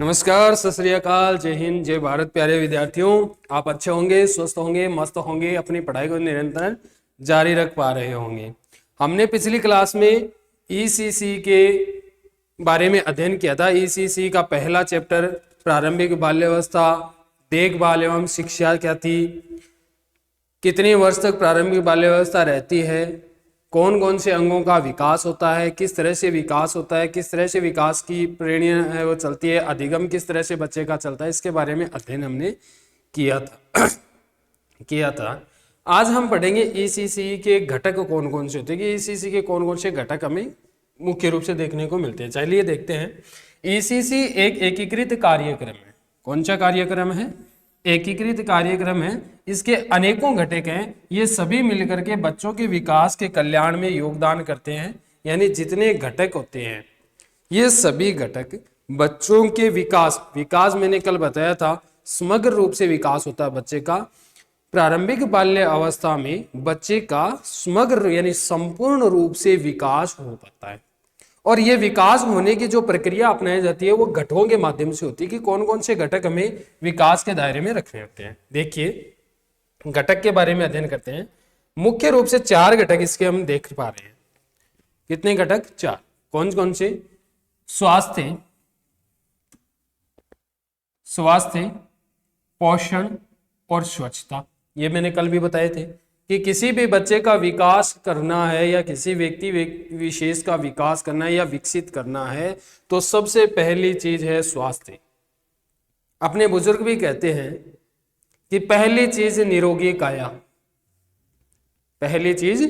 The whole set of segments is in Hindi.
नमस्कार, सत श्री अकाल, जय हिंद, जय भारत। प्यारे विद्यार्थियों, आप अच्छे होंगे, स्वस्थ होंगे, मस्त होंगे, अपनी पढ़ाई को निरंतर जारी रख पा रहे होंगे। हमने पिछली क्लास में ईसीसी के बारे में अध्ययन किया था। ईसीसी का पहला चैप्टर प्रारंभिक बाल्यावस्था, देखभाल एवं शिक्षा क्या थी, कितने वर्ष तक प्रारंभिक बाल्यावस्था रहती है, कौन कौन से अंगों का विकास होता है, किस तरह से विकास होता है, किस तरह से विकास की प्रेरणा है वो चलती है, अधिगम किस तरह से बच्चे का चलता है, इसके बारे में अध्ययन हमने किया था। आज हम पढ़ेंगे ईसीसी के घटक कौन कौन से होते हैं, कि ईसीसी के कौन कौन से घटक हमें मुख्य रूप से देखने को मिलते हैं। चलिए देखते हैं। ईसीसी एक एकीकृत कार्यक्रम है। कौन सा कार्यक्रम है? एकीकृत कार्यक्रम है। इसके अनेकों घटक हैं। ये सभी मिलकर के बच्चों के विकास के कल्याण में योगदान करते हैं। यानी जितने घटक होते हैं ये सभी घटक बच्चों के विकास मैंने कल बताया था, समग्र रूप से विकास होता है बच्चे का। प्रारंभिक बाल्य अवस्था में बच्चे का समग्र यानी संपूर्ण रूप से विकास हो पाता है। और ये विकास होने की जो प्रक्रिया अपनाई जाती है वो घटकों के माध्यम से होती है, कि कौन कौन से घटक हमें विकास के दायरे में रखने होते हैं। देखिए, घटक के बारे में अध्ययन करते हैं। मुख्य रूप से 4 घटक इसके हम देख पा रहे हैं। कितने घटक? 4। कौन कौन से? स्वास्थ्य, पोषण और स्वच्छता। ये मैंने कल भी बताए थे कि किसी भी बच्चे का विकास करना है या किसी व्यक्ति विशेष का विकास करना है या विकसित करना है तो सबसे पहली चीज है स्वास्थ्य। अपने बुजुर्ग भी कहते हैं कि पहली चीज निरोगी काया। पहली चीज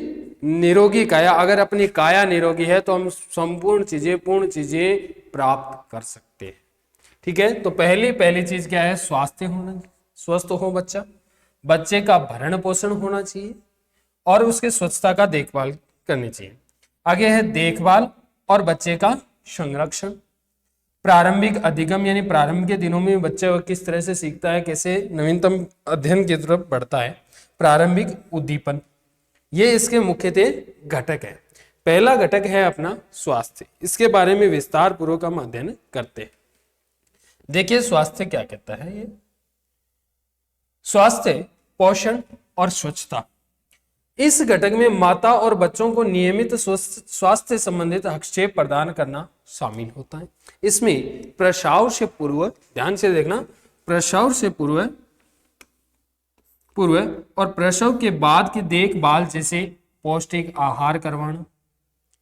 निरोगी काया। अगर अपनी काया निरोगी है तो हम संपूर्ण चीजें, पूर्ण चीजें प्राप्त कर सकते हैं। ठीक है, तो पहली चीज क्या है? स्वास्थ्य होना। स्वस्थ हो बच्चा, बच्चे का भरण पोषण होना चाहिए और उसके स्वच्छता का देखभाल करनी चाहिए। आगे है देखभाल और बच्चे का संरक्षण। प्रारंभिक अधिगम यानी प्रारंभ के दिनों में बच्चा किस तरह से सीखता है, कैसे नवीनतम अध्ययन की तरफ बढ़ता है। प्रारंभिक उद्दीपन, ये इसके मुख्यतः घटक है। पहला घटक है अपना स्वास्थ्य। इसके बारे में विस्तार पूर्वक हम अध्ययन करते हैं। देखिए स्वास्थ्य क्या कहता है। ये स्वास्थ्य, पोषण और स्वच्छता, इस घटक में माता और बच्चों को नियमित स्वास्थ्य संबंधित हस्तक्षेप प्रदान करना शामिल होता है। इसमें प्रसव से पूर्व, ध्यान से देखना, प्रसव से पूर्व और प्रसव के बाद की देखभाल, जैसे पौष्टिक आहार करवाना।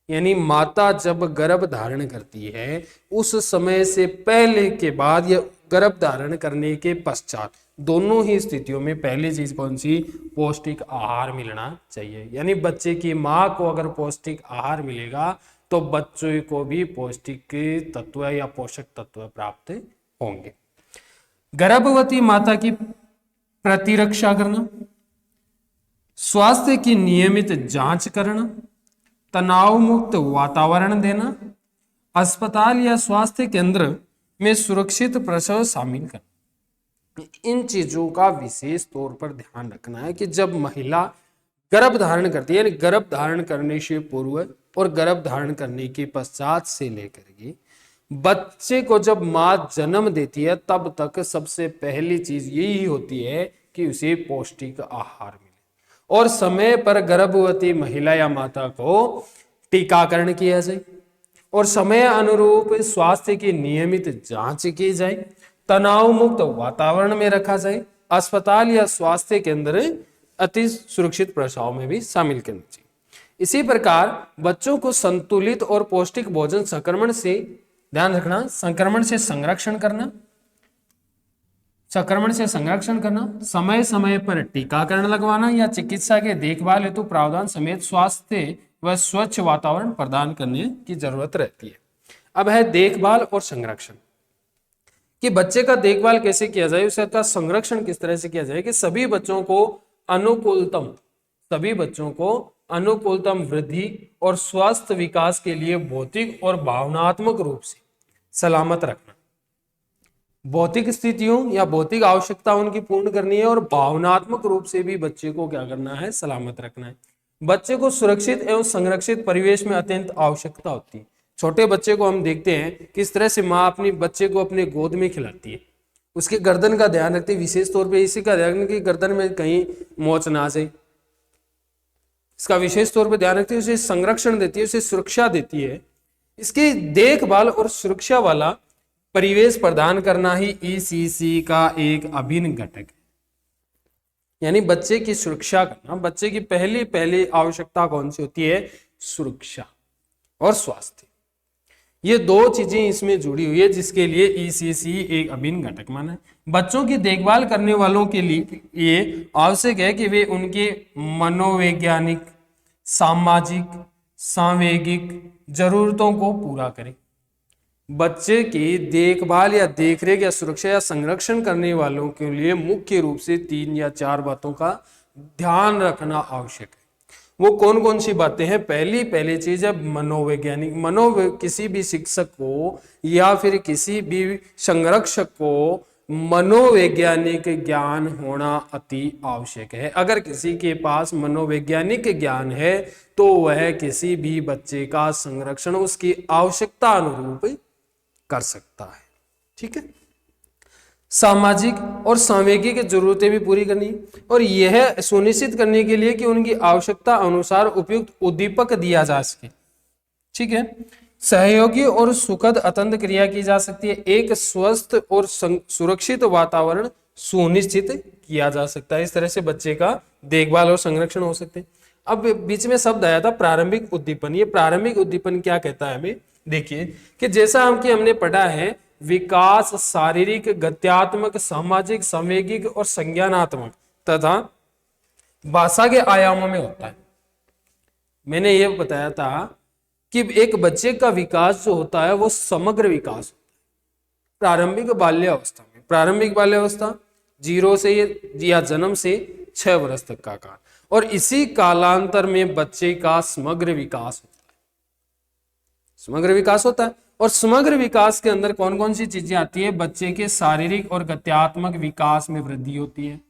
यानी माता जब गर्भ धारण करती है उस समय से पहले के बाद या गर्भ धारण करने के पश्चात, दोनों ही स्थितियों में पहली चीज कौन सी? पौष्टिक आहार मिलना चाहिए। यानी बच्चे की माँ को अगर पौष्टिक आहार मिलेगा तो बच्चे को भी पौष्टिक तत्व या पोषक तत्व प्राप्त होंगे। गर्भवती माता की प्रतिरक्षा करना, स्वास्थ्य की नियमित जांच करना, तनाव मुक्त वातावरण देना, अस्पताल या स्वास्थ्य केंद्र में सुरक्षित प्रसव शामिल करना। इन चीजों का विशेष तौर पर ध्यान रखना है कि जब महिला गर्भ धारण करती है, यानी गर्भ धारण करने से पूर्व और गर्भ धारण करने के पश्चात से लेकर के बच्चे को जब मां जन्म देती है तब तक सबसे पहली चीज यही होती है कि उसे पौष्टिक आहार मिले और समय पर गर्भवती महिला या माता को टीकाकरण किया जाए और समय अनुरूप स्वास्थ्य की नियमित जांच की जाए, तनाव मुक्त वातावरण में रखा जाए, अस्पताल या स्वास्थ्य केंद्र अति सुरक्षित प्रसव में भी शामिल करना चाहिए। इसी प्रकार बच्चों को संतुलित और पौष्टिक भोजन, संक्रमण से, ध्यान रखना, संक्रमण से संरक्षण करना, समय समय पर टीकाकरण लगवाना या चिकित्सा के देखभाल हेतु प्रावधान समेत स्वास्थ्य व स्वच्छ वातावरण प्रदान करने की जरूरत रहती है। अब है देखभाल और संरक्षण, कि बच्चे का देखभाल कैसे किया जाए, उसका संरक्षण किस तरह से किया जाए कि सभी बच्चों को अनुकूलतम वृद्धि और स्वास्थ्य विकास के लिए भौतिक और भावनात्मक रूप से सलामत रखना। भौतिक स्थितियों या भौतिक आवश्यकता उनकी पूर्ण करनी है और भावनात्मक रूप से भी बच्चे को क्या करना है? सलामत रखना है। बच्चे को सुरक्षित एवं संरक्षित परिवेश में अत्यंत आवश्यकता होती है। छोटे बच्चे को हम देखते हैं किस तरह से माँ अपनी बच्चे को अपने गोद में खिलाती है, उसके गर्दन का ध्यान रखती है, विशेष तौर पे इसी का ध्यान कि गर्दन में कहीं मोच ना आ जाए, इसका विशेष तौर पे ध्यान रखती है, उसे संरक्षण देती है, उसे सुरक्षा देती है। इसकी देखभाल और सुरक्षा वाला परिवेश प्रदान करना ही ईसीसी का एक अभिन्न घटक है। यानी बच्चे की सुरक्षा करना, बच्चे की पहली पहली आवश्यकता कौन सी होती है? सुरक्षा और स्वास्थ्य। ये दो चीजें इसमें जुड़ी हुई है, जिसके लिए ईसीसी एक अभिन्न घटक माना है। बच्चों की देखभाल करने वालों के लिए ये आवश्यक है कि वे उनके मनोवैज्ञानिक, सामाजिक, सांवेगिक जरूरतों को पूरा करें। बच्चे की देखभाल या देखरेख या सुरक्षा या संरक्षण करने वालों के लिए मुख्य रूप से 3 या 4 बातों का ध्यान रखना आवश्यक है। वो कौन कौन सी बातें हैं? पहली चीज है मनोवैज्ञानिक। किसी भी शिक्षक को या फिर किसी भी संरक्षक को मनोवैज्ञानिक ज्ञान होना अति आवश्यक है। अगर किसी के पास मनोवैज्ञानिक ज्ञान है तो वह किसी भी बच्चे का संरक्षण उसकी आवश्यकता अनुरूप कर सकता है। ठीक है। सामाजिक और सांवेगिक जरूरतें भी पूरी करनी, और यह सुनिश्चित करने के लिए कि उनकी आवश्यकता अनुसार उपयुक्त उद्दीपक दिया जा सके। ठीक है। सहयोगी और सुखद अतंत्र क्रिया की जा सकती है। एक स्वस्थ और सुरक्षित वातावरण सुनिश्चित किया जा सकता है। इस तरह से बच्चे का देखभाल और संरक्षण हो सकते हैं। अब बीच में शब्द आया था प्रारंभिक उद्दीपन। ये प्रारंभिक उद्दीपन क्या कहता है हमें? देखिए कि जैसा हमने पढ़ा है, विकास शारीरिक, गत्यात्मक, सामाजिक, संवेगिक और संज्ञानात्मक तथा भाषा के आयामों में होता है। मैंने ये बताया था कि एक बच्चे का विकास जो होता है वो समग्र विकास होता है। प्रारंभिक बाल्यावस्था में, प्रारंभिक बाल्यावस्था 0 से या जन्म से 6 वर्ष तक का काल, और इसी कालांतर में बच्चे का समग्र विकास होता है। समग्र विकास होता है, और समग्र विकास के अंदर कौन कौन सी चीजें आती है? बच्चे के शारीरिक और गत्यात्मक विकास में वृद्धि होती है।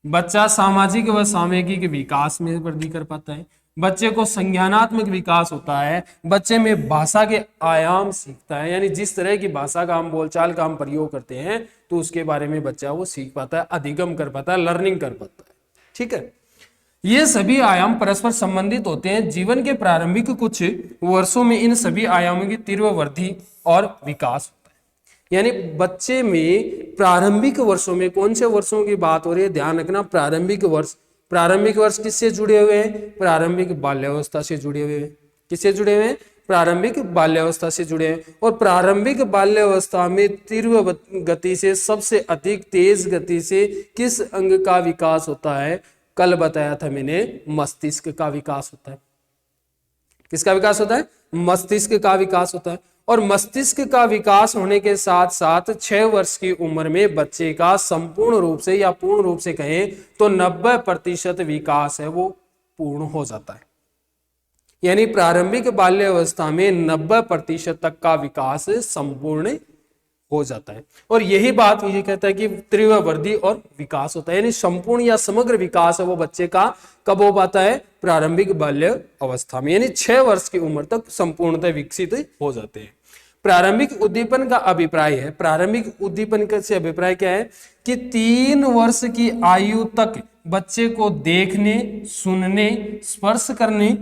बच्चा सामाजिक व सामूहिक विकास में वृद्धि कर पाता है। बच्चे को संज्ञानात्मक विकास होता है। बच्चे में भाषा के आयाम सीखता है, यानी जिस तरह की भाषा का हम बोलचाल का हम प्रयोग करते हैं तो उसके बारे में बच्चा वो सीख पाता है, अधिगम कर पाता है, लर्निंग कर पाता है। ठीक है। ये सभी आयाम परस्पर संबंधित होते हैं। जीवन के प्रारंभिक कुछ वर्षों में इन सभी आयामों की तीव्र वृद्धि और विकास होता है। यानी बच्चे में प्रारंभिक वर्षों में, कौन से वर्षों की बात हो रही है? ध्यान रखना, प्रारंभिक वर्ष। प्रारंभिक वर्ष किससे जुड़े हुए हैं? प्रारंभिक बाल्यावस्था से जुड़े हुए हैं। किससे जुड़े हुए हैं? प्रारंभिक बाल्यावस्था से जुड़े हैं। और प्रारंभिक बाल्यावस्था में तीव्र गति से, सबसे अधिक तेज गति से किस अंग का विकास होता है? कल बताया था मैंने, मस्तिष्क का विकास होता है। किसका विकास होता है? मस्तिष्क का विकास होता है। और मस्तिष्क का विकास होने के साथ साथ 6 वर्ष की उम्र में बच्चे का संपूर्ण रूप से या पूर्ण रूप से कहें तो 90% विकास है वो पूर्ण हो जाता है। यानी प्रारंभिक बाल्यावस्था में 90% तक का विकास संपूर्ण हो जाता है। और यही बात ये कहता है कि तीव्र वृद्धि और विकास होता है, यानी संपूर्ण या समग्र विकास है वो बच्चे का कब हो पाता है? प्रारंभिक बाल्य अवस्था में, यानी 6 वर्ष की उम्र तक संपूर्णतः विकसित हो जाते हैं। प्रारंभिक उद्दीपन का अभिप्राय है, प्रारंभिक उद्दीपन से अभिप्राय क्या है कि 3 वर्ष की आयु तक बच्चे को देखने, सुनने, स्पर्श करने,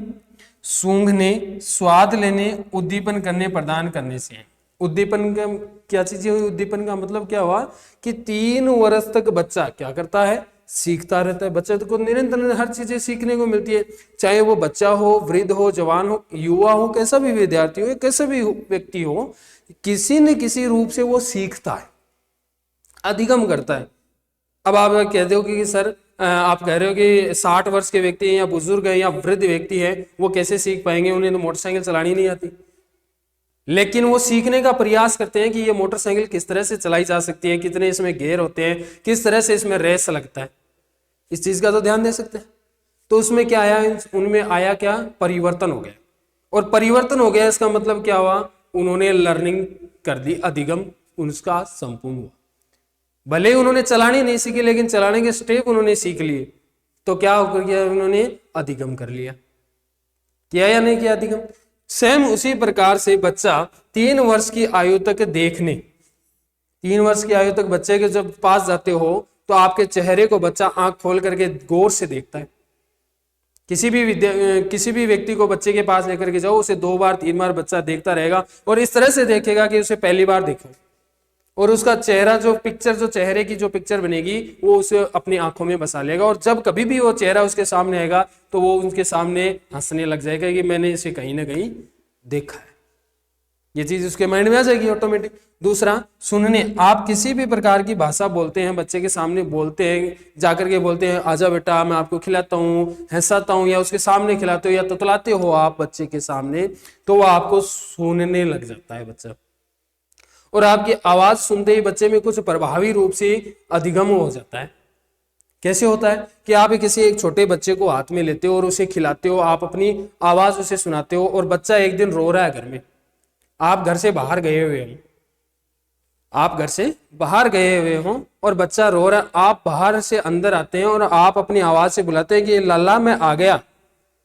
सूंघने, स्वाद लेने, उद्दीपन करने, प्रदान करने से है। उद्दीपन का क्या चीज हुई? उद्दीपन का मतलब क्या हुआ कि 3 वर्ष तक बच्चा क्या करता है? सीखता रहता है। बच्चे को निरंतर हर चीजें सीखने को मिलती है, चाहे वो बच्चा हो, वृद्ध हो, जवान हो, युवा हो, कैसा भी विद्यार्थी हो, कैसा भी व्यक्ति हो, किसी न किसी रूप से वो सीखता है, अधिगम करता है। अब आप कहते हो कि सर आप कह रहे हो कि 60 वर्ष के व्यक्ति हैं या बुजुर्ग हैं या वृद्ध व्यक्ति है, वो कैसे सीख पाएंगे? उन्हें तो मोटरसाइकिल चलानी नहीं आती। लेकिन वो सीखने का प्रयास करते हैं कि ये मोटरसाइकिल किस तरह से चलाई जा सकती है, कितने इसमें गियर होते हैं, किस तरह से इसमें रेस लगता है, इस चीज का तो ध्यान दे सकते हैं। तो उसमें क्या आया? उनमें आया क्या? परिवर्तन हो गया। और परिवर्तन हो गया इसका मतलब क्या हुआ? उन्होंने लर्निंग कर दी, अधिगम उनका संपूर्ण हुआ। भले ही उन्होंने चलानी नहीं सीखी, लेकिन चलाने के स्टेप उन्होंने सीख लिए, तो क्या हो गया? उन्होंने अधिगम कर लिया। किया या नहीं किया अधिगम? सेम उसी प्रकार से बच्चा 3 वर्ष की आयु तक 3 वर्ष की आयु तक बच्चे के जब पास जाते हो तो आपके चेहरे को बच्चा आंख खोल करके गौर से देखता है। किसी भी व्यक्ति को बच्चे के पास लेकर के जाओ, उसे 2 बार 3 बार बच्चा देखता रहेगा और इस तरह से देखेगा कि उसे पहली बार देखा, और उसका चेहरा जो चेहरे की जो पिक्चर बनेगी वो उसे अपनी आंखों में बसा लेगा, और जब कभी भी वो चेहरा उसके सामने आएगा तो वो उनके सामने हंसने लग जाएगा कि मैंने इसे कहीं ना कहीं देखा है। ये चीज उसके माइंड में आ जाएगी ऑटोमेटिक। दूसरा, सुनने। आप किसी भी प्रकार की भाषा बोलते हैं, बच्चे के सामने बोलते हैं, जाकर के बोलते हैं आजा बेटा मैं आपको खिलाता हूँ, हंसाता हूँ, या उसके सामने खिलाते हो या तुतलाते हो आप बच्चे के सामने, तो वो आपको सुनने लग जाता है बच्चा। और आपकी आवाज सुनते ही बच्चे में कुछ प्रभावी रूप से अधिगम हो जाता है। कैसे होता है कि आप किसी एक छोटे बच्चे को हाथ में लेते हो और उसे खिलाते हो, आप अपनी आवाज उसे सुनाते हो, और बच्चा एक दिन रो रहा है घर में, आप घर से बाहर गए हुए हो, और बच्चा रो रहा है, आप बाहर से अंदर आते हैं और आप अपनी आवाज से बुलाते हैं कि लाला मैं आ गया,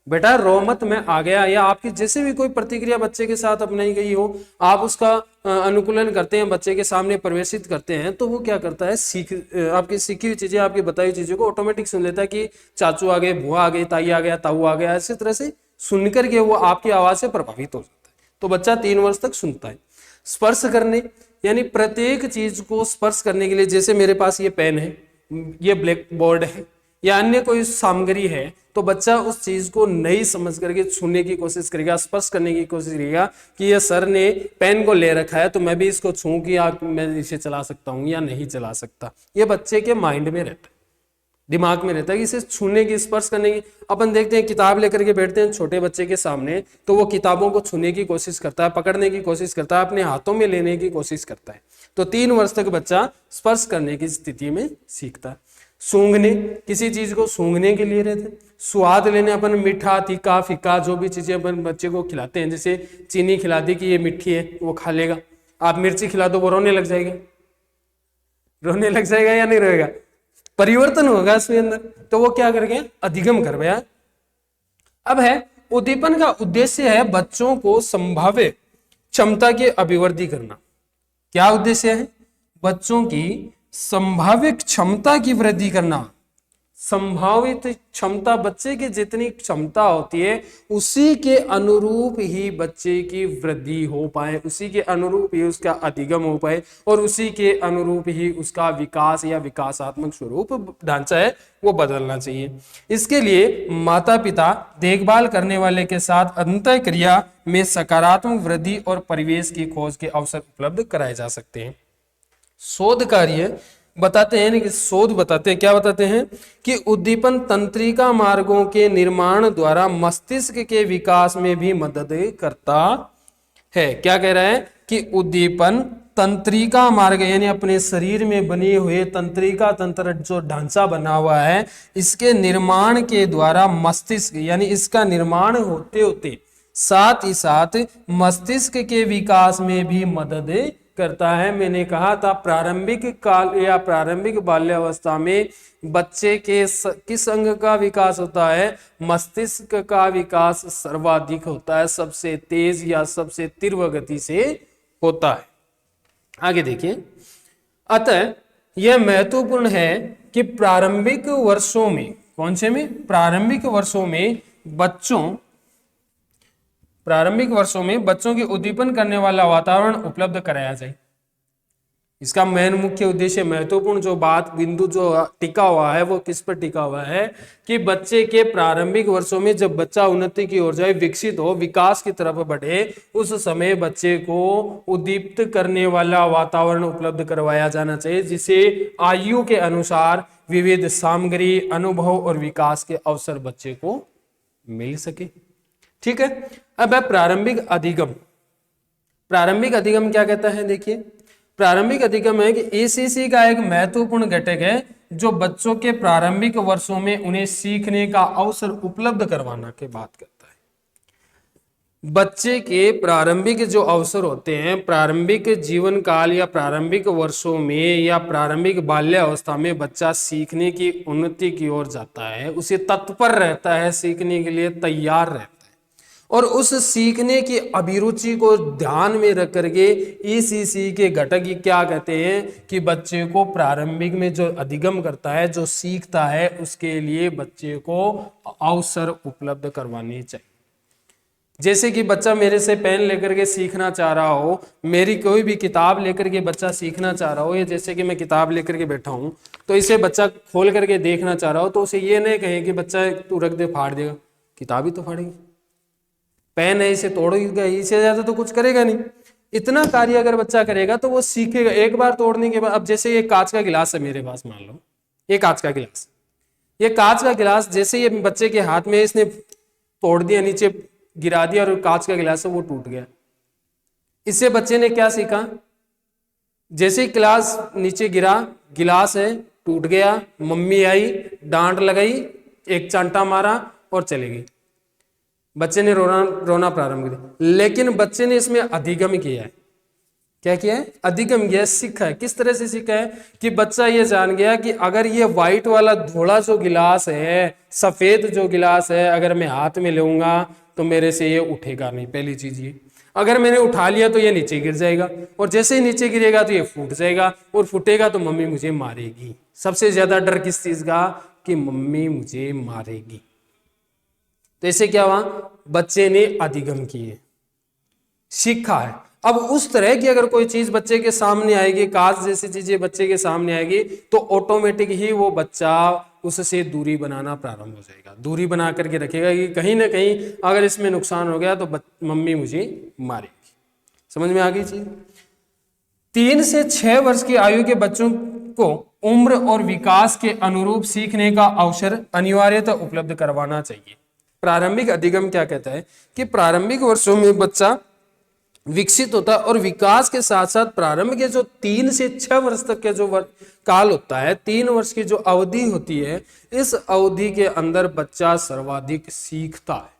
बेटा रो मत मैं आ गया, या आपकी जैसे भी कोई प्रतिक्रिया बच्चे के साथ अपनाई गई हो, आप उसका अनुकूलन करते हैं, बच्चे के सामने प्रवेशित करते हैं, तो वो क्या करता है, आपकी सीखी हुई चीजें, आपकी बताई हुई चीजों को ऑटोमेटिक सुन लेता है कि चाचू आ गए, बुआ आ गई, ताई आ गया, ताऊ आ गया, इसी तरह से सुनकर के वो आपकी आवाज से प्रभावित हो जाता है। तो बच्चा 3 वर्ष तक सुनता है। स्पर्श करने, यानी प्रत्येक चीज को स्पर्श करने के लिए, जैसे मेरे पास ये पेन है, ये ब्लैक बोर्ड है, या अन्य कोई सामग्री है, तो बच्चा उस चीज को नहीं समझ करके छूने की कोशिश करेगा, स्पर्श करने की कोशिश करेगा कि ये सर ने पेन को ले रखा है तो मैं भी इसको छूं कि मैं इसे चला सकता हूं या नहीं चला सकता। ये बच्चे के माइंड में रहता है, दिमाग में रहता है कि इसे छूने की, स्पर्श करने की। अपन देखते हैं किताब लेकर के बैठते हैं छोटे बच्चे के सामने, तो वो किताबों को छूने की कोशिश करता है, पकड़ने की कोशिश करता है, अपने हाथों में लेने की कोशिश करता है। तो 3 वर्ष तक बच्चा स्पर्श करने की स्थिति में सीखता है। सूंघने, किसी चीज को सूंघने के लिए रहते हैं। स्वाद लेने, अपन मीठा, तीखा, फीका जो भी चीजें अपन बच्चे को खिलाते हैं, जैसे चीनी खिला दी कि ये मीठी है, वो खा लेगा। आप मिर्ची खिला दो, वो रोने लग जाएगा, या नहीं रोएगा, परिवर्तन होगा उसके अंदर, तो वो क्या करेंगे, अधिगम कर गया। अब है उद्दीपन का उद्देश्य है बच्चों को संभाव्य क्षमता की अभिवृद्धि करना। क्या उद्देश्य है, बच्चों की संभावित क्षमता की वृद्धि करना। संभावित क्षमता, बच्चे की जितनी क्षमता होती है उसी के अनुरूप ही बच्चे की वृद्धि हो पाए, उसी के अनुरूप ही उसका अधिगम हो पाए, और उसी के अनुरूप ही उसका विकास या विकासात्मक स्वरूप ढांचा है वो बदलना चाहिए। इसके लिए माता पिता देखभाल करने वाले के साथ अंतःक्रिया में सकारात्मक वृद्धि और परिवेश की खोज के अवसर उपलब्ध कराए जा सकते हैं। शोध कार्य बताते हैं, कि शोध बताते हैं, क्या बताते हैं कि उद्दीपन तंत्रिका मार्गों के निर्माण द्वारा मस्तिष्क के विकास में भी मदद करता है। क्या कह रहा है कि उद्दीपन तंत्रिका मार्ग, यानी अपने शरीर में बने हुए तंत्रिका तंत्र जो ढांचा बना हुआ है, इसके निर्माण के द्वारा मस्तिष्क, यानी इसका निर्माण होते होते साथ ही साथ मस्तिष्क के विकास में भी मदद करता है। मैंने कहा था प्रारंभिक काल या प्रारंभिक बाल्यावस्था में बच्चे के किस अंग का विकास होता है, मस्तिष्क का विकास सर्वाधिक होता है, सबसे तेज या सबसे तीव्र गति से होता है। आगे देखिए, अतः यह महत्वपूर्ण है कि प्रारंभिक वर्षों में, कौन से में, प्रारंभिक वर्षों में बच्चों की उद्दीपन करने वाला वातावरण उपलब्ध कराया जाए। इसका मेन मुख्य उद्देश्य, महत्वपूर्ण जो बात, बिंदु जो टिका हुआ है वो किस पर टिका हुआ है कि बच्चे के प्रारंभिक वर्षों में जब बच्चा उन्नति की ओर जाए, विकसित हो, विकास की तरफ बढ़े, उस समय बच्चे को उद्दीपित करने वाला वातावरण उपलब्ध करवाया जाना चाहिए, जिसे आयु के अनुसार विविध सामग्री, अनुभव और विकास के अवसर बच्चे को मिल सके। ठीक है, अब है प्रारंभिक अधिगम। प्रारंभिक अधिगम क्या कहता है, देखिए, प्रारंभिक अधिगम है कि एसीसी का एक महत्वपूर्ण घटक है जो बच्चों के प्रारंभिक वर्षों में उन्हें सीखने का अवसर उपलब्ध करवाना की बात करता है। बच्चे के प्रारंभिक जो अवसर होते हैं, प्रारंभिक जीवन काल या प्रारंभिक वर्षों में या प्रारंभिक बाल्यावस्था में बच्चा सीखने की उन्नति की ओर जाता है, उसे तत्पर रहता है, सीखने के लिए तैयार रहता है, और उस सीखने की अभिरुचि को ध्यान में रख करके ईसीसी के घटक ही क्या कहते हैं कि बच्चे को प्रारंभिक में जो अधिगम करता है, जो सीखता है, उसके लिए बच्चे को अवसर उपलब्ध करवाने चाहिए। जैसे कि बच्चा मेरे से पेन लेकर के सीखना चाह रहा हो, मेरी कोई भी किताब लेकर के बच्चा सीखना चाह रहा हो, या जैसे कि मैं किताब लेकर के बैठा हूं तो इसे बच्चा खोल करके देखना चाह रहा हो, तो उसे ये नहीं कहे कि बच्चा तू रख दे फाड़ देगा, किताब ही तो फाड़ेगी। पेन है इसे तोड़ेगा, इससे ज्यादा तो कुछ करेगा नहीं। इतना कार्य अगर बच्चा करेगा तो वो सीखेगा। एक बार तोड़ने के बाद, अब जैसे ये कांच का गिलास है मेरे पास, मान लो ये कांच का गिलास, ये कांच का गिलास जैसे ये बच्चे के हाथ में इसने तोड़ दिया, नीचे गिरा दिया और कांच का गिलास है वो टूट गया। इससे बच्चे ने क्या सीखा? जैसे ही गिलास नीचे गिरा, गिलास है टूट गया, मम्मी आई, डांट लगाई, एक चांटा मारा और चले गई। बच्चे ने रोना प्रारंभ कर दिया। लेकिन बच्चे ने इसमें अधिगम किया है। क्या किया है? अधिगम किया, सीखा है। किस तरह से सीखा है कि बच्चा ये जान गया कि अगर ये व्हाइट वाला धोला जो गिलास है, सफेद जो गिलास है, अगर मैं हाथ में लूंगा तो मेरे से ये उठेगा नहीं। पहली चीज ये, अगर मैंने उठा लिया तो ये नीचे गिर जाएगा, और जैसे ही नीचे गिरेगा तो ये फूट जाएगा, और फूटेगा तो मम्मी मुझे मारेगी। सबसे ज्यादा डर किस चीज का? कि मम्मी मुझे मारेगी। तो इससे क्या हुआ? बच्चे ने अधिगम किए, सीखा है। अब उस तरह की अगर कोई चीज बच्चे के सामने आएगी, कांच जैसी चीजें बच्चे के सामने आएगी, तो ऑटोमेटिक ही वो बच्चा उससे दूरी बनाना प्रारंभ हो जाएगा। दूरी बना करके रखेगा कि कहीं ना कहीं अगर इसमें नुकसान हो गया तो मम्मी मुझे मारेगी। समझ में आ गई चीज? 3 से 6 वर्ष की आयु के बच्चों को उम्र और विकास के अनुरूप सीखने का अवसर अनिवार्यतः उपलब्ध करवाना चाहिए। प्रारंभिक अधिगम क्या कहता है कि प्रारंभिक वर्षों में बच्चा विकसित होता है, और विकास के साथ साथ प्रारंभ के जो 3 से 6 वर्ष तक के जो काल होता है, 3 वर्ष की जो अवधि होती है, इस अवधि के अंदर बच्चा सर्वाधिक सीखता है।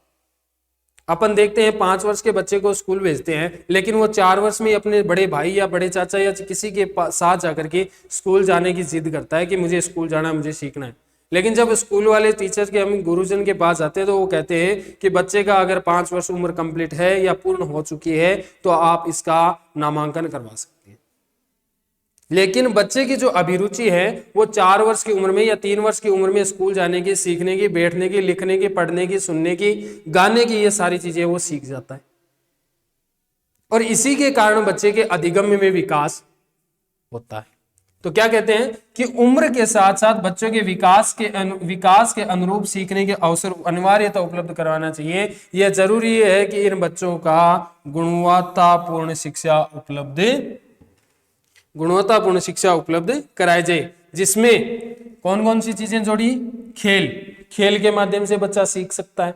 अपन देखते हैं 5 वर्ष के बच्चे को स्कूल भेजते हैं, लेकिन वो 4 वर्ष में अपने बड़े भाई या बड़े चाचा या किसी के साथ जाकर के स्कूल जाने की जिद करता है कि मुझे स्कूल जाना है, मुझे सीखना है। लेकिन जब स्कूल वाले टीचर के, हम गुरुजन के पास जाते हैं, तो वो कहते हैं कि बच्चे का अगर 5 वर्ष उम्र कंप्लीट है या पूर्ण हो चुकी है तो आप इसका नामांकन करवा सकते हैं। लेकिन बच्चे की जो अभिरुचि है वो 4 वर्ष की उम्र में या 3 वर्ष की उम्र में स्कूल जाने की, सीखने की, बैठने की, लिखने की, पढ़ने की, सुनने की, गाने की, ये सारी चीजें वो सीख जाता है। और इसी के कारण बच्चे के अधिगम्य में विकास होता है। तो क्या कहते हैं कि उम्र के साथ साथ बच्चों के विकास के अनुरूप सीखने के अवसर अनिवार्यता उपलब्ध करवाना चाहिए। यह जरूरी है कि इन बच्चों का गुणवत्तापूर्ण शिक्षा उपलब्ध कराई जाए, जिसमें कौन कौन सी चीजें जोड़ी? खेल के माध्यम से बच्चा सीख सकता है।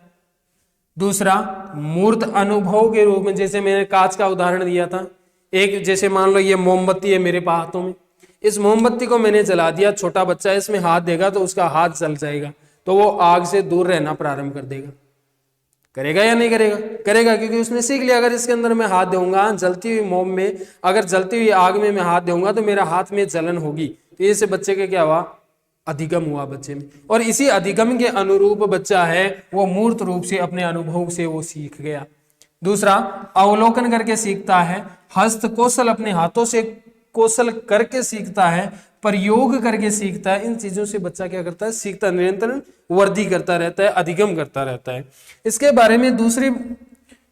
दूसरा, मूर्त अनुभव के रूप में, जैसे मैंने कांच का उदाहरण दिया था। एक जैसे मान लो ये मोमबत्ती है मेरे हाथों में, इस मोमबत्ती को मैंने जला दिया, छोटा बच्चा इसमें हाथ देगा तो उसका हाथ जल जाएगा, तो वो आग से दूर रहना प्रारंभ कर देगा। करेगा या नहीं करेगा? करेगा, क्योंकि उसने सीख लिया अगर इसके अंदर मैं हाथ दूंगा, जलती हुई मोम में, अगर जलती हुई आग में मैं हाथ दूंगा तो मेरा हाथ में जलन होगी। तो इससे बच्चे के क्या हुआ? अधिगम हुआ बच्चे में। और इसी अधिगम के अनुरूप बच्चा है वो मूर्त रूप से अपने अनुभव से वो सीख गया। दूसरा, अवलोकन करके सीखता है, हस्त कौशल, अपने हाथों से कौशल करके सीखता है, प्रयोग करके सीखता है। इन चीजों से बच्चा क्या करता है? सीखता, निरंतर वृद्धि करता रहता है, अधिगम करता रहता है। इसके बारे में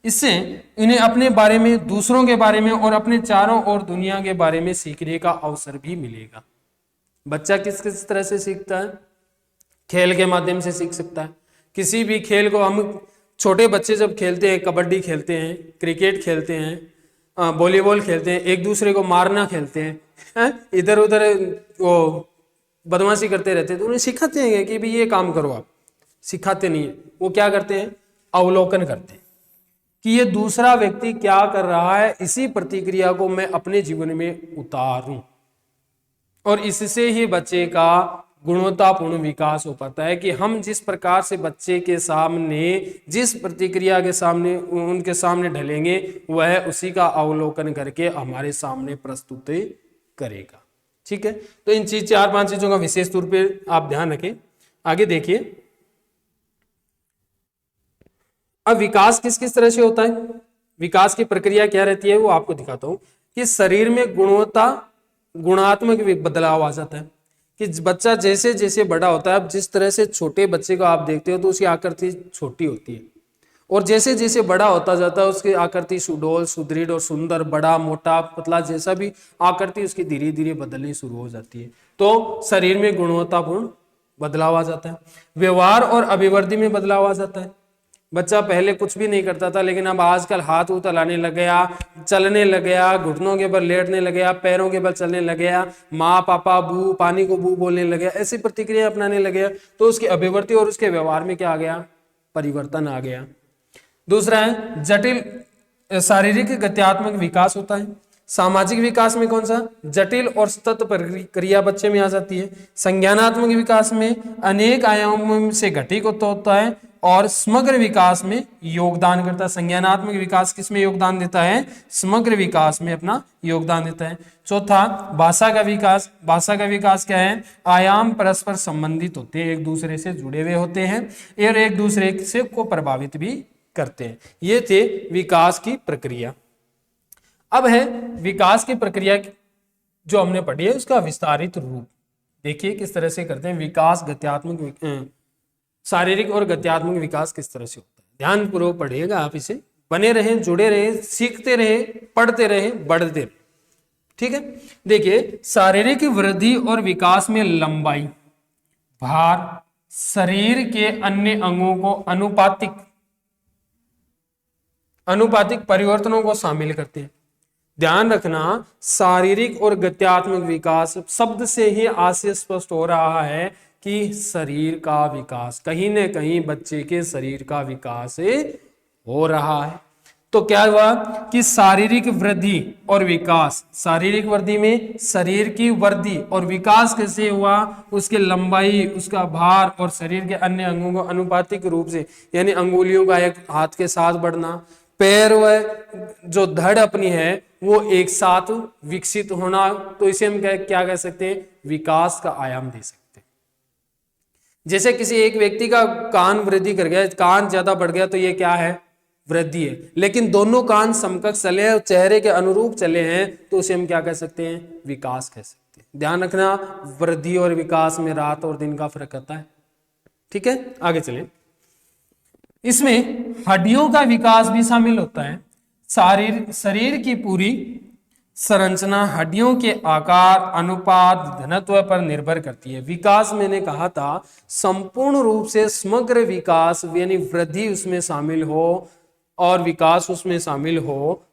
इससे इन्हें अपने बारे में, दूसरों के बारे में और अपने चारों ओर दुनिया के बारे में सीखने का अवसर भी मिलेगा। बच्चा किस किस तरह से सीखता है? खेल के माध्यम से सीख सकता है। किसी भी खेल को हम, छोटे बच्चे जब खेलते हैं, कबड्डी खेलते हैं, क्रिकेट खेलते हैं, वॉलीबॉल खेलते हैं, एक दूसरे को मारना खेलते हैं, इधर उधर वो बदमाशी करते रहते हैं, तो उन्हें सिखाते हैं कि भाई ये काम करो। आप सिखाते नहीं है, वो क्या करते हैं? अवलोकन करते हैं कि ये दूसरा व्यक्ति क्या कर रहा है, इसी प्रतिक्रिया को मैं अपने जीवन में उतारूं, और इससे ही बच्चे का गुणवत्तापूर्ण विकास हो पाता है। कि हम जिस प्रकार से बच्चे के सामने, जिस प्रतिक्रिया के सामने, उनके सामने ढलेंगे, वह उसी का अवलोकन करके हमारे सामने प्रस्तुत करेगा। ठीक है, तो इन 4-5 चीजों का विशेष तौर पे आप ध्यान रखें। आगे देखिए, अब विकास किस किस तरह से होता है, विकास की प्रक्रिया क्या रहती है वो आपको दिखाता हूं कि शरीर में गुणात्मक बदलाव आ जाता है कि बच्चा जैसे जैसे बड़ा होता है, अब जिस तरह से छोटे बच्चे को आप देखते हो तो उसकी आकृति छोटी होती है, और जैसे जैसे बड़ा होता जाता है उसकी आकृति सुडौल सुदृढ़ और सुंदर, बड़ा मोटा पतला जैसा भी आकृति उसकी धीरे धीरे बदलनी शुरू हो जाती है। तो शरीर में गुणवत्तापूर्ण बदलाव आ जाता है। व्यवहार और अभिवृद्धि में बदलाव आ जाता है। बच्चा पहले कुछ भी नहीं करता था, लेकिन अब आजकल हाथ उठ हिलाने लग गया, चलने लग गया, घुटनों के बल लेटने लग गया, पैरों के बल चलने लग गया, माँ पापा बू पानी को बू बोलने लग गया, ऐसी प्रतिक्रिया अपनाने लग गया। तो उसकी अभिवृद्धि और उसके व्यवहार में क्या आ गया, परिवर्तन आ गया। दूसरा है जटिल शारीरिक गत्यात्मक विकास होता है। सामाजिक विकास में कौन सा, जटिल और सतत प्रक्रिया बच्चे में आ जाती है। संज्ञानात्मक विकास में अनेक आयामों से घटित होता है और समग्र विकास में योगदान करता है। संज्ञानात्मक विकास किसमें योगदान देता है, समग्र विकास में अपना योगदान देता है। चौथा भाषा का विकास। भाषा का विकास क्या है, आयाम परस्पर संबंधित होते हैं, एक दूसरे से जुड़े हुए होते हैं और एक दूसरे से को प्रभावित भी करते हैं। ये थे विकास की प्रक्रिया। अब है विकास की प्रक्रिया जो हमने पढ़ी है उसका विस्तारित रूप। देखिए किस तरह से करते हैं विकास, गत्यात्मक शारीरिक और गत्यात्मक विकास किस तरह से होता है। ध्यानपूर्वक पढ़िएगा आप, इसे बने रहें, जुड़े रहें, सीखते रहें, पढ़ते रहें, बढ़ते रहें। ठीक है, देखिए शारीरिक वृद्धि और विकास में लंबाई, भार, शरीर के अन्य अंगों को अनुपातिक परिवर्तनों को शामिल करते हैं। ध्यान रखना, शारीरिक और गत्यात्मक विकास शब्द से ही आज से स्पष्ट हो रहा है कि शरीर का विकास, कहीं न कहीं बच्चे के शरीर का विकास हो रहा है। तो क्या हुआ कि शारीरिक वृद्धि और विकास, शारीरिक वृद्धि में शरीर की वृद्धि और विकास कैसे हुआ, उसकी लंबाई, उसका भार और शरीर के अन्य अंगों को अनुपातिक रूप से, यानी अंगुलियों का एक हाथ के साथ बढ़ना, पैर व जो धड़ अपनी है वो एक साथ विकसित होना, तो इसे हम क्या कह सकते हैं, विकास का आयाम दे सकते हैं। जैसे किसी एक व्यक्ति का कान वृद्धि कर गया, कान ज्यादा बढ़ गया, तो ये क्या है, वृद्धि है। लेकिन दोनों कान समकक्ष चले हैं और चेहरे के अनुरूप चले हैं, तो उसे हम क्या कह सकते हैं, विकास कह सकते हैं। ध्यान रखना, वृद्धि और विकास में रात और दिन का फर्क आता है। ठीक है, आगे चलें। इसमें हड्डियों का विकास भी शामिल होता है। शरीर की पूरी संरचना हड्डियों के आकार, अनुपात, घनत्व पर निर्भर करती है। विकास मैंने कहा था संपूर्ण रूप से समग्र विकास, यानी वृद्धि उसमें शामिल हो और विकास उसमें शामिल हो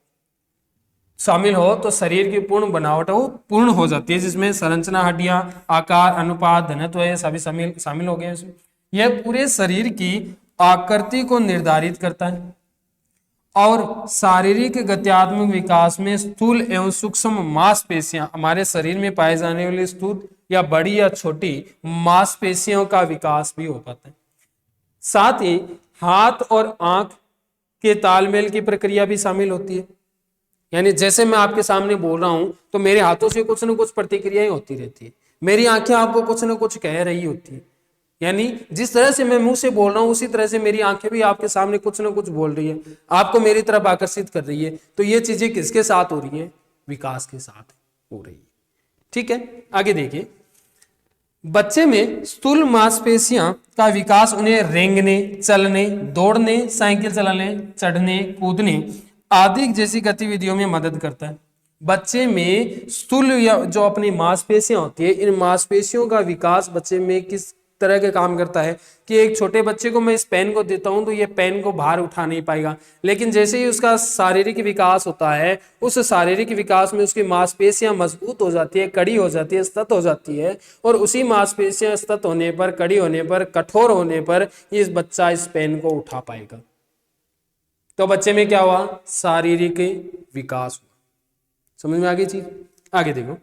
तो शरीर की पूर्ण बनावट वो पूर्ण हो जाती है, जिसमें संरचना, हड्डियां, आकार, अनुपात, घनत्व ये सभी शामिल हो गए इसमें। यह पूरे शरीर की आकृति को निर्धारित करता है और शारीरिक गत्यात्मक विकास में स्थूल एवं सूक्ष्म मांसपेशियां, हमारे शरीर में पाए जाने वाली स्थूल या बड़ी या छोटी मांसपेशियों का विकास भी हो पाता है। साथ ही हाथ और आंख के तालमेल की प्रक्रिया भी शामिल होती है। यानी जैसे मैं आपके सामने बोल रहा हूं तो मेरे हाथों से कुछ न कुछ प्रतिक्रियाएं होती रहती है, मेरी आंखें आपको कुछ न कुछ कह रही होती है। यानी जिस तरह से मैं मुंह से बोल रहा हूं उसी तरह से मेरी आंखें भी आपके सामने कुछ न कुछ बोल रही है, आपको मेरी तरफ आकर्षित कर रही है। तो ये चीजें किसके साथ हो रही है, विकास के साथ हो रही है। ठीक है, आगे देखिए। बच्चे में स्थूल मांसपेशियां का विकास उन्हें रेंगने, चलने, दौड़ने, साइकिल चलाने, चढ़ने, कूदने आदि जैसी गतिविधियों में मदद करता है। बच्चे में स्थूल या जो अपनी मांसपेशियां होती है, इन मांसपेशियों का विकास बच्चे में किस तरह के काम करता है कि एक छोटे बच्चे को मैं इस पेन को देता हूं तो ये पेन को भार उठा नहीं पाएगा, लेकिन जैसे ही उसका शारीरिक विकास होता है, उस शारीरिक विकास में उसकी मांसपेशियां मजबूत हो जाती है, कड़ी हो जाती है, सतत हो जाती है, और उसी मांसपेशियां सतत होने पर, कड़ी होने पर, कठोर होने पर इस बच्चा इस पेन को उठा पाएगा। तो बच्चे में क्या हुआ, शारीरिक विकास हुआ। समझ में आ गई चीज? आगे देखो।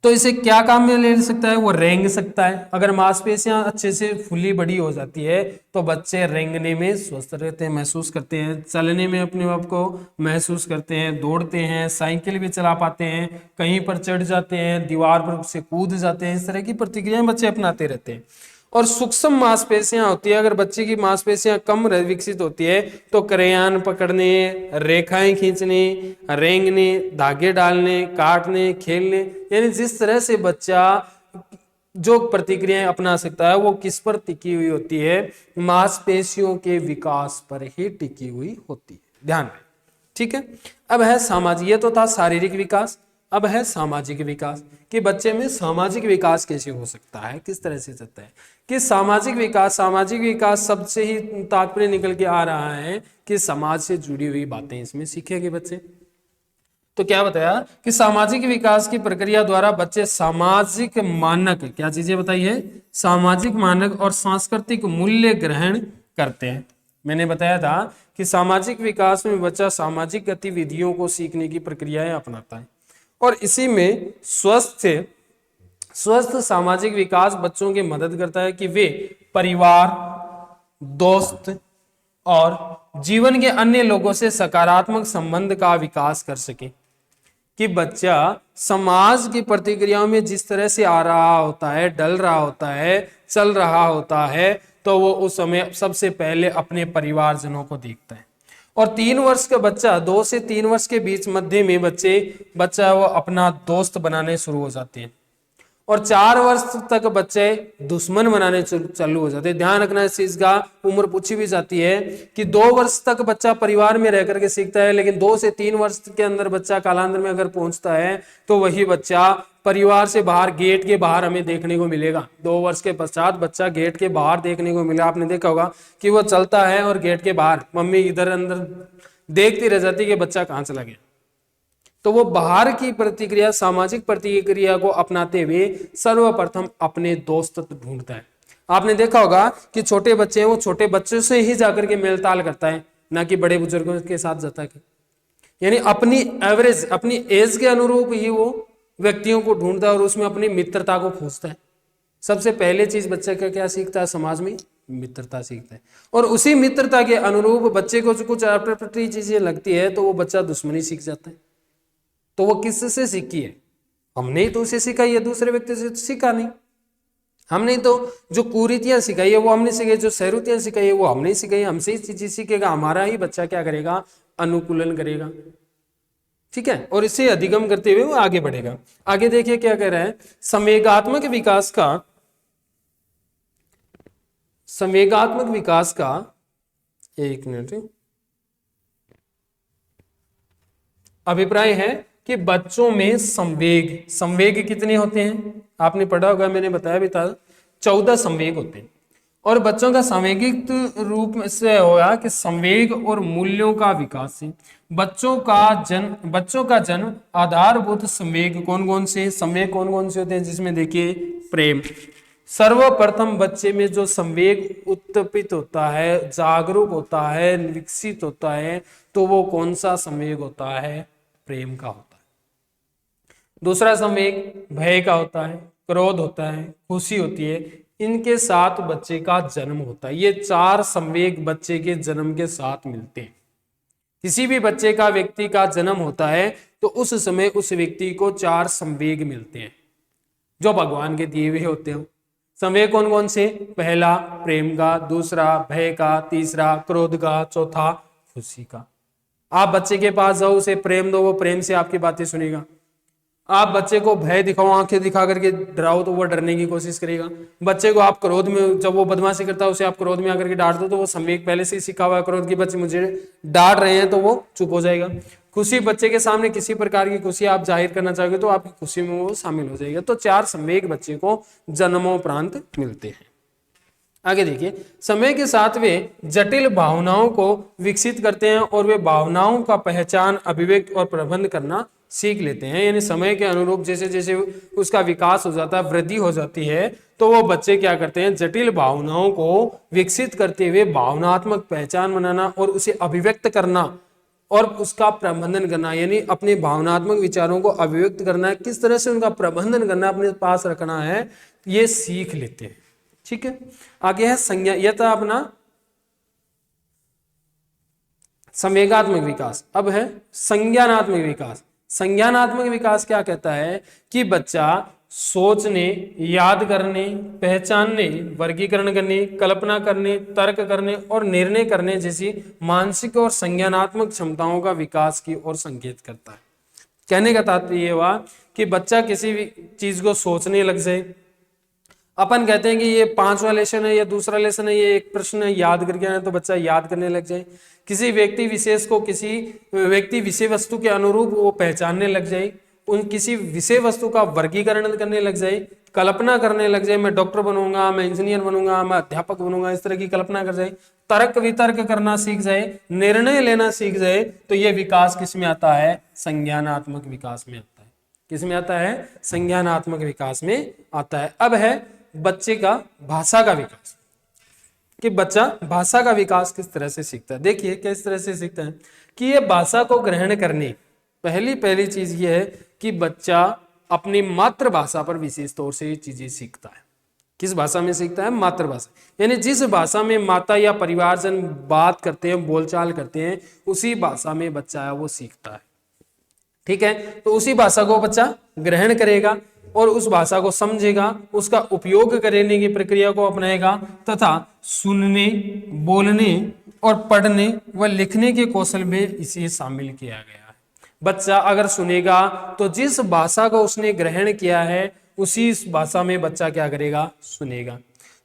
तो इसे क्या काम में ले सकता है, वो रेंग सकता है। अगर मांसपेशियां अच्छे से फुली बड़ी हो जाती है तो बच्चे रेंगने में स्वस्थ रहते हैं, महसूस करते हैं, चलने में अपने आप को महसूस करते हैं, दौड़ते हैं, साइकिल भी चला पाते हैं, कहीं पर चढ़ जाते हैं, दीवार पर से कूद जाते हैं। इस तरह की प्रतिक्रियाएं बच्चे अपनाते रहते हैं। और सूक्ष्म मांसपेशियां होती है। अगर बच्चे की मांसपेशियां कम विकसित होती है तो क्रेयॉन पकड़ने, रेखाएं खींचने, रेंगने, धागे डालने, काटने, खेलने, यानी जिस तरह से बच्चा जो प्रतिक्रियाएं अपना सकता है वो किस पर टिकी हुई होती है, मांसपेशियों के विकास पर ही टिकी हुई होती है। ध्यान रहे, ठीक है। अब है सामाजिक, ये तो था शारीरिक विकास, अब है सामाजिक विकास कि बच्चे में सामाजिक विकास कैसे हो सकता है, किस तरह से सकता है कि सामाजिक विकास शब्द से ही तात्पर्य निकल के आ रहा है कि समाज से जुड़ी हुई बातें इसमें सीखेंगे बच्चे। तो क्या बताया कि सामाजिक विकास की प्रक्रिया द्वारा बच्चे सामाजिक मानक, क्या चीजें बताइए, सामाजिक मानक और सांस्कृतिक मूल्य ग्रहण करते हैं। मैंने बताया था कि सामाजिक विकास में बच्चा सामाजिक गतिविधियों को सीखने की प्रक्रियाएं अपनाता है और इसी में स्वस्थ सामाजिक विकास बच्चों की मदद करता है कि वे परिवार, दोस्त और जीवन के अन्य लोगों से सकारात्मक संबंध का विकास कर सके। कि बच्चा समाज की प्रतिक्रियाओं में जिस तरह से आ रहा होता है, डल रहा होता है, चल रहा होता है, तो वो उस समय सबसे पहले अपने परिवारजनों को देखता है। और 3 वर्ष का बच्चा, 2 से 3 वर्ष के बीच मध्य में बच्चा वो अपना दोस्त बनाने शुरू हो जाते हैं और 4 वर्ष तक बच्चे दुश्मन बनाने चालू हो जाते हैं। ध्यान रखना इस चीज का, उम्र पूछी भी जाती है कि 2 वर्ष तक बच्चा परिवार में रह करके सीखता है, लेकिन 2 से 3 वर्ष के अंदर बच्चा कालांतर में अगर पहुंचता है तो वही बच्चा परिवार से बाहर, गेट के बाहर हमें देखने को मिलेगा। 2 वर्ष के पश्चात बच्चा गेट के बाहर देखने को मिला। आपने देखा होगा कि वो चलता है और गेट के बाहर मम्मी इधर अंदर देखती रह जाती कि बच्चा कहाँ चला गया। तो वो बाहर की प्रतिक्रिया, सामाजिक प्रतिक्रिया को अपनाते हुए सर्वप्रथम अपने दोस्त ढूंढता है। आपने देखा होगा कि छोटे बच्चे हैं, वो छोटे बच्चों से ही जाकर के मेलताल करता है, ना कि बड़े बुजुर्गों के साथ जाता है। यानी अपनी एवरेज, अपनी एज के अनुरूप ही वो व्यक्तियों को ढूंढता है और उसमें अपनी मित्रता को खोजता है। सबसे पहले चीज बच्चे का क्या सीखता है, समाज में मित्रता सीखता है और उसी मित्रता के अनुरूप बच्चे को जो कुछ अप्रत्याशित चीजें लगती है तो वो बच्चा दुश्मनी सीख जाता है। तो वो किससे सीखी है, हमने ही तो उसे सिखाई है, दूसरे व्यक्ति से सीखा नहीं। हमने तो जो कुरीतियां सिखाई है वो हमने सिखाई, जो सहरुतियां सिखाई है वो हमने सिखाई, हमसे ही चीजें सीखेगा, हमारा ही बच्चा क्या करेगा, अनुकूलन करेगा, ठीक है, और इसे अधिगम करते हुए वो आगे बढ़ेगा। आगे देखिए क्या कह रहा है, संवेगात्मक विकास का एक मिनट अभिप्राय है कि बच्चों में संवेग कितने होते हैं, आपने पढ़ा होगा, मैंने बताया भी था, 14 संवेग होते हैं। और बच्चों का सांवेगिक रूप से होगा कि संवेग और मूल्यों का विकास है। बच्चों का जन्म आधारभूत संवेग कौन कौन से होते हैं, जिसमें देखिए प्रेम। सर्वप्रथम बच्चे में जो संवेग उत्पन्न होता है, जागरूक होता है, विकसित होता है, तो वो कौन सा संवेग होता है, प्रेम का होता है। दूसरा संवेग भय का होता है, क्रोध होता है, खुशी होती है। इनके साथ बच्चे का जन्म होता है। ये 4 संवेग बच्चे के जन्म के साथ मिलते हैं। किसी भी बच्चे का, व्यक्ति का जन्म होता है तो उस समय उस व्यक्ति को 4 संवेग मिलते हैं जो भगवान के दिए हुए होते हैं। संवेग कौन कौन से, पहला प्रेम का, दूसरा भय का, तीसरा क्रोध का, चौथा खुशी का। आप बच्चे के पास जाओ, उसे प्रेम दो, वो प्रेम से आपकी बातें सुनेगा। आप बच्चे को भय दिखाओ, आंखें दिखा करके डराओ, तो वो डरने की कोशिश करेगा। बच्चे को आप क्रोध में, जब वो बदमाशी करता है उसे आप क्रोध में आकर के डांट दो तो वो संवेग पहले से ही सीखा हुआ है क्रोध की, बच्चे मुझे डांट रहे हैं, तो वो चुप हो जाएगा। खुशी, बच्चे के सामने किसी प्रकार की खुशी आप जाहिर करना चाहोगे तो आपकी खुशी में वो शामिल हो जाएगा। तो 4 संवेग बच्चे को जन्मोपरांत मिलते हैं। आगे देखिए, समय के साथ वे जटिल भावनाओं को विकसित करते हैं और वे भावनाओं का पहचान, अभिव्यक्त और प्रबंध करना सीख लेते हैं। यानी समय के अनुरूप जैसे जैसे उसका विकास हो जाता है, वृद्धि हो जाती है, तो वो बच्चे क्या करते हैं, जटिल भावनाओं को विकसित करते हुए भावनात्मक पहचान बनाना और उसे अभिव्यक्त करना और उसका प्रबंधन करना, यानी अपने भावनात्मक विचारों को अभिव्यक्त करना है, किस तरह से उनका प्रबंधन करना, अपने पास रखना है, ये सीख लेते हैं। ठीक है, आगे है संज्ञा, यह था अपना संवेगात्मक विकास। अब है संज्ञानात्मक विकास। संज्ञानात्मक विकास क्या कहता है कि बच्चा सोचने, याद करने, पहचानने, वर्गीकरण करने, कल्पना करने, तर्क करने और निर्णय करने जैसी मानसिक और संज्ञानात्मक क्षमताओं का विकास की ओर संकेत करता है। कहने का तात्पर्य ये हुआ कि बच्चा किसी भी चीज को सोचने लग जाए। अपन कहते हैं कि ये 5वां लेसन है या दूसरा लेसन है, ये एक प्रश्न है, याद करके आना, तो बच्चा याद करने लग जाए। किसी व्यक्ति विशेष को किसी व्यक्ति विषय वस्तु के अनुरूप वो पहचानने लग जाए, उन किसी विषय वस्तु का वर्गीकरण करने लग जाए, कल्पना करने लग जाए, मैं डॉक्टर बनूंगा, मैं इंजीनियर बनूंगा, मैं अध्यापक बनूंगा, इस तरह की कल्पना कर जाए, तर्क वितर्क करना सीख जाए, निर्णय लेना सीख जाए, तो ये विकास किस में आता है? संज्ञानात्मक विकास में आता है। किस में आता है? संज्ञानात्मक विकास में आता है। अब है बच्चे का भाषा का विकास, कि बच्चा भाषा का विकास किस तरह से सीखता है। देखिए किस तरह से सीखता है कि ये भाषा को ग्रहण करने, पहली चीज ये है कि बच्चा अपनी मातृभाषा पर विशेष तौर से ये चीजें सीखता है। किस भाषा में सीखता है? मातृभाषा, यानी जिस भाषा में माता या परिवारजन बात करते हैं, बोलचाल करते हैं, उसी भाषा में बच्चा है वो सीखता है। ठीक है, तो उसी भाषा को बच्चा ग्रहण करेगा और उस भाषा को समझेगा, उसका उपयोग करने की प्रक्रिया को अपनाएगा तथा सुनने, बोलने और पढ़ने व लिखने के कौशल में इसे शामिल किया गया है। बच्चा अगर सुनेगा तो जिस भाषा को उसने ग्रहण किया है उसी भाषा में बच्चा क्या करेगा? सुनेगा।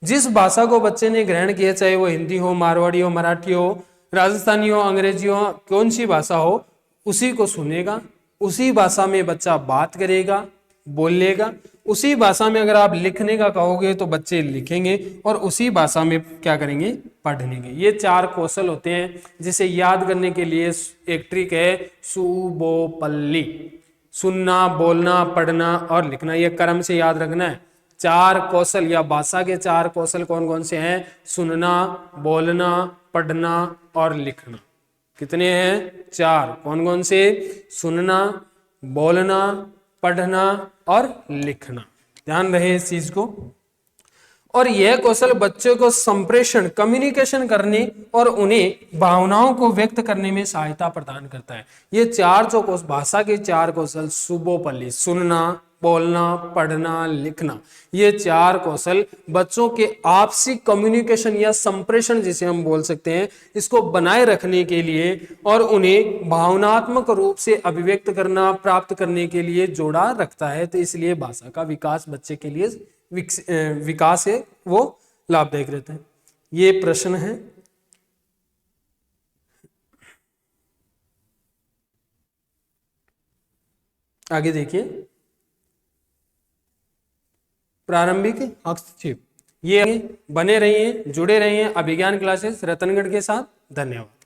जिस भाषा को बच्चे ने ग्रहण किया, चाहे वो हिंदी हो, मारवाड़ी हो, मराठी हो, राजस्थानी हो, अंग्रेजी हो, कौन सी भाषा हो, उसी को सुनेगा, उसी भाषा में बच्चा बात करेगा, बोलेगा। उसी भाषा में अगर आप लिखने का कहोगे तो बच्चे लिखेंगे और उसी भाषा में क्या करेंगे? पढ़ेंगे। ये 4 कौशल होते हैं जिसे याद करने के लिए एक ट्रिक है सुबोपल्ली। सुनना, बोलना, पढ़ना और लिखना, ये क्रम से याद रखना है। 4 कौशल या भाषा के 4 कौशल कौन कौन से हैं? सुनना, बोलना, पढ़ना और लिखना। कितने हैं? 4। कौन कौन से? सुनना, बोलना, पढ़ना और लिखना। ध्यान रहे इस चीज को। और यह कौशल बच्चों को संप्रेषण, कम्युनिकेशन करने और उन्हें भावनाओं को व्यक्त करने में सहायता प्रदान करता है। ये 4 जो भाषा के 4 कौशल, सुबोपल्ली, सुनना, बोलना, पढ़ना, लिखना, ये 4 कौशल बच्चों के आपसी कम्युनिकेशन या संप्रेषण जिसे हम बोल सकते हैं, इसको बनाए रखने के लिए और उन्हें भावनात्मक रूप से अभिव्यक्त करना, प्राप्त करने के लिए जोड़ा रखता है। तो इसलिए भाषा का विकास बच्चे के लिए विकास है वो लाभदायक रहता है। ये प्रश्न है। आगे देखिए, प्रारंभिक हस्तक्षेप। ये बने रहिए, जुड़े रहिए अभिज्ञान क्लासेस रतनगढ़ के साथ। धन्यवाद।